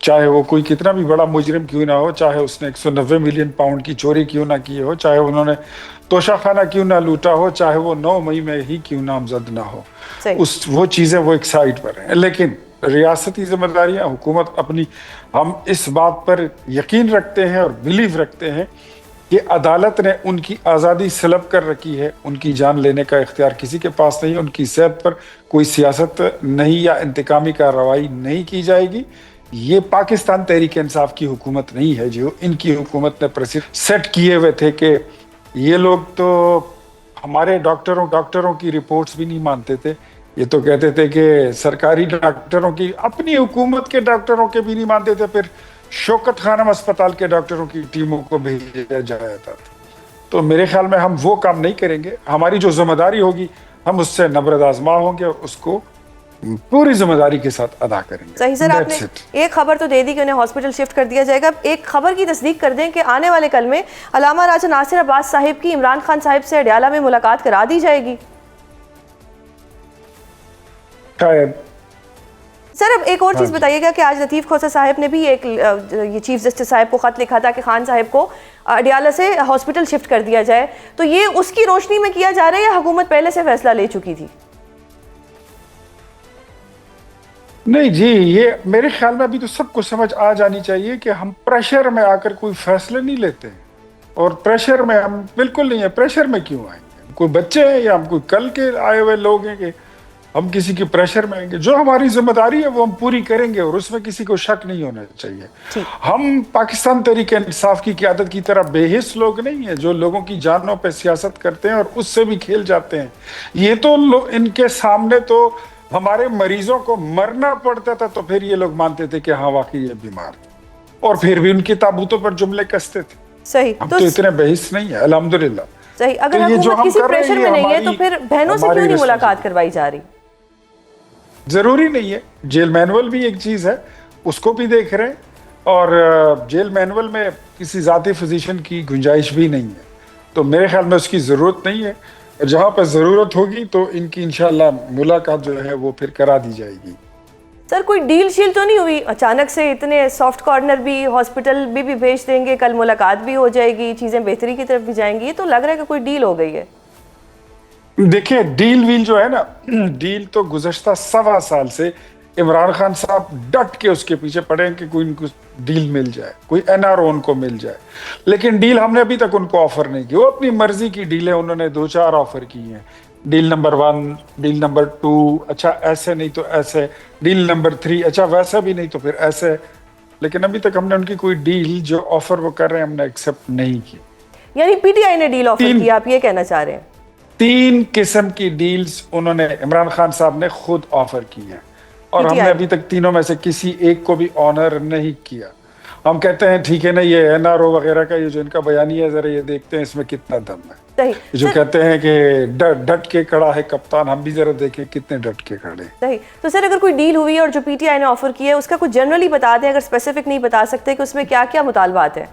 چاہے وہ کوئی کتنا بھی بڑا مجرم کیوں نہ ہو، چاہے اس نے 190 ملین پاؤنڈ کی چوری کیوں نہ کی ہو، چاہے انہوں نے توشہ خانہ کیوں نہ لوٹا ہو، چاہے وہ 9 مئی میں ہی کیوں نامزد نہ ہو، صحیح. وہ چیزیں وہ ایک سائڈ پر ہیں. لیکن ریاستی ذمہ داریاں حکومت اپنی، ہم اس بات پر یقین رکھتے ہیں اور بیلیو رکھتے ہیں کہ عدالت نے ان کی آزادی سلب کر رکھی ہے، ان کی جان لینے کا اختیار کسی کے پاس نہیں ہے، ان کی صحت پر کوئی سیاست نہیں یا انتقامی کارروائی نہیں کی جائے گی. یہ پاکستان تحریک انصاف کی حکومت نہیں ہے. جو ان کی حکومت نے سیٹ کیے ہوئے تھے کہ یہ لوگ تو ہمارے ڈاکٹروں کی رپورٹس بھی نہیں مانتے تھے. یہ تو کہتے تھے کہ سرکاری ڈاکٹروں کی، اپنی حکومت کے ڈاکٹروں کے بھی نہیں مانتے تھے، پھر شوکت خانم اسپتال کے ڈاکٹروں کی ٹیموں کو بھیجا جاتا تھا. تو میرے خیال میں ہم وہ کام نہیں کریں گے. ہماری جو ذمہ داری ہوگی ہم اس سے نبرد آزما ہوں گے اور اس کو پوری ذمہ داری کے ساتھ ادا کریں گے. صحیح سر، آپ نے ایک خبر تو دے دی کہ انہیں ہاسپٹل شفٹ کر دیا جائے گا. ایک خبر کی تصدیق کر دیں کہ آنے والے کل میں علامہ راجہ ناصر عباس صاحب کی عمران خان صاحب سے اڈیالہ میں ملاقات کرا دی جائے گی. شاید. سر اب ایک اور چیز بتائیے گا کہ آج لطیف کھوسہ صاحب نے بھی ایک یہ چیف جسٹس صاحب کو خط لکھا تھا کہ خان صاحب کو اڈیالہ سے ہاسپٹل شفٹ کر دیا جائے. تو یہ اس کی روشنی میں کیا جا رہا ہے یا حکومت پہلے سے فیصلہ لے چکی تھی؟ نہیں جی، یہ میرے خیال میں ابھی تو سب کو سمجھ آ جانی چاہیے کہ ہم پریشر میں آ کر کوئی فیصلے نہیں لیتے ہیں. اور پریشر میں ہم بالکل نہیں ہیں. پریشر میں کیوں آئیں گے؟ کوئی بچے ہیں یا ہم کوئی کل کے آئے ہوئے لوگ ہیں کہ ہم کسی کی پریشر میں آئیں گے؟ جو ہماری ذمہ داری ہے وہ ہم پوری کریں گے اور اس میں کسی کو شک نہیں ہونا چاہیے. ہم پاکستان تحریک انصاف کی قیادت کی طرح بے حس لوگ نہیں ہیں جو لوگوں کی جانوں پہ سیاست کرتے ہیں اور اس سے بھی کھیل جاتے ہیں. یہ تو ان کے سامنے تو ہمارے مریضوں کو مرنا پڑتا تھا تو پھر یہ لوگ مانتے تھے کہ ہاں واقعی یہ بیمار تھے اور پھر بھی ان کی تابوتوں پر جملے کستے تھے. صحیح. ہم تو اتنے بحث نہیں ہیں الحمدللہ. صحیح. اگر حکومت کسی پریشر میں نہیں ہے تو پھر بہنوں سے کیوں نہیں ملاقات کروائی جا رہی؟ ضروری نہیں ہے. جیل مینول بھی ایک چیز ہے، اس کو بھی دیکھ رہے ہیں اور جیل مینول میں کسی ذاتی فزیشن کی گنجائش بھی نہیں ہے. تو میرے خیال میں اس کی ضرورت نہیں ہے. جہاں پر ضرورت ہوگی تو ان کی انشاءاللہ ملاقات جو ہے وہ پھر کرا دی جائے گی. سر کوئی ڈیل شیل تو نہیں ہوئی؟ اچانک سے اتنے سافٹ کارنر بھی ہاسپٹل بھی بھیج دیں گے، کل ملاقات بھی ہو جائے گی، چیزیں بہتری کی طرف بھی جائیں گی. یہ تو لگ رہا ہے کہ کوئی ڈیل ہو گئی ہے. دیکھیں ڈیل ویل جو ہے نا، ڈیل تو گزشتہ 1.25 سال سے عمران خان صاحب ڈٹ کے اس کے پیچھے پڑے ہیں کہ کوئی ان کو ڈیل مل جائے، کوئی NRO ان کو مل جائے. لیکن ڈیل ہم نے ابھی تک ان کو آفر نہیں کی. وہ اپنی مرضی کی ڈیلیں انہوں نے 2-4 آفر کی ہیں. ڈیل نمبر 1، ڈیل نمبر 2، اچھا ایسے نہیں تو ایسے، ڈیل نمبر 3، اچھا ویسا بھی نہیں تو پھر ایسے. لیکن ابھی تک ہم نے ان کی کوئی ڈیل جو آفر وہ کر رہے ہیں ہم نے ایکسیپٹ نہیں کی. یعنی PTI نے ڈیل آفر کی، آپ یہ کہنا چاہ رہے ہیں؟ 3 قسم کی ڈیلز انہوں نے عمران خان صاحب نے خود آفر کی ہیں اور ہم نے ابھی تک تینوں میں سے کسی ایک کو بھی آنر نہیں کیا. ہم کہتے ہیں ٹھیک ہے نا، یہ NRO وغیرہ کا یہ جو ان کا بیانیہ ہے ذرا یہ دیکھتے ہیں اس میں کتنا دم ہے. جو کہتے ہیں کہ ڈٹ کے کھڑا ہے کپتان، ہم بھی ذرا دیکھیں کتنے ڈٹ کے کھڑے. صحیح. تو سر اگر کوئی ڈیل ہوئی ہے اور جو PTI نے آفر کی ہے اس کا کچھ جنرلی بتا دیں، اگر اسپیسیفک نہیں بتا سکتے کہ اس میں کیا کیا مطالبات ہیں.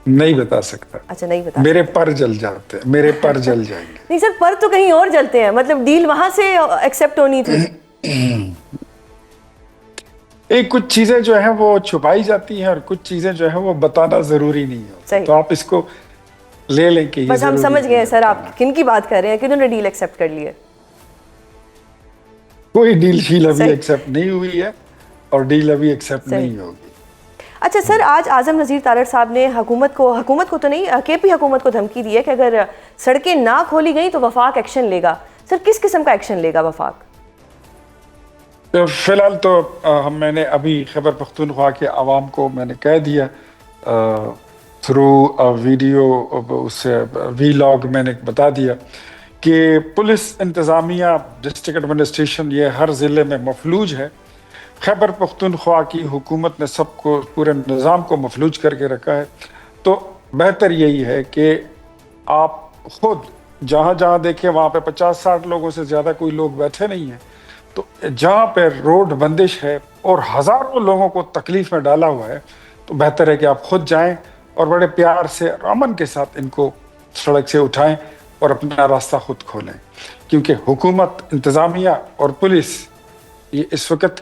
نہیں بتا سکتا. اچھا نہیں بتا. میرے پر جل جاتے ہیں، میرے پر جل جائیں گے. نہیں سر، پر تو کہیں اور جلتے ہیں، مطلب ڈیل وہاں سے ایکسیپٹ ہونی تھی. ایک کچھ چیزیں جو ہیں وہ چھپائی جاتی ہیں اور کچھ چیزیں جو ہیں وہ بتانا ضروری نہیں ہوتا. تو آپ اس کو لے لیں کہ بس ہم سمجھ گئے ہیں سر آپ کن کی بات کر رہے ہیں، کنہوں نے ڈیل ایکسیپٹ کر لی ہے. کوئی ڈیل شیل ابھی ایکسیپٹ نہیں ہوئی ہے اور ڈیل ابھی ایکسیپٹ نہیں ہوگی. اچھا سر، آج اعظم نذیر تارڑ صاحب نے حکومت کو تو نہیں KP حکومت کو دھمکی دی ہے کہ اگر سڑکیں نہ کھولی گئیں تو وفاق ایکشن لے گا. سر کس قسم کا ایکشن لے گا وفاق؟ فی الحال تو میں نے ابھی خیبر پختونخوا کے عوام کو میں نے کہہ دیا تھرو ویڈیو ویلاگ میں نے بتا دیا کہ پولیس انتظامیہ ڈسٹرکٹ ایڈمنسٹریشن یہ ہر ضلع میں مفلوج ہے. خیبر پختونخوا کی حکومت نے سب کو پورے نظام کو مفلوج کر کے رکھا ہے. تو بہتر یہی ہے کہ آپ خود جہاں جہاں دیکھیں وہاں پہ 50-60 لوگوں سے زیادہ کوئی لوگ بیٹھے نہیں ہیں. تو جہاں پہ روڈ بندش ہے اور ہزاروں لوگوں کو تکلیف میں ڈالا ہوا ہے تو بہتر ہے کہ آپ خود جائیں اور بڑے پیار سے اور امن کے ساتھ ان کو سڑک سے اٹھائیں اور اپنا راستہ خود کھولیں. کیونکہ حکومت، انتظامیہ اور پولیس یہ اس وقت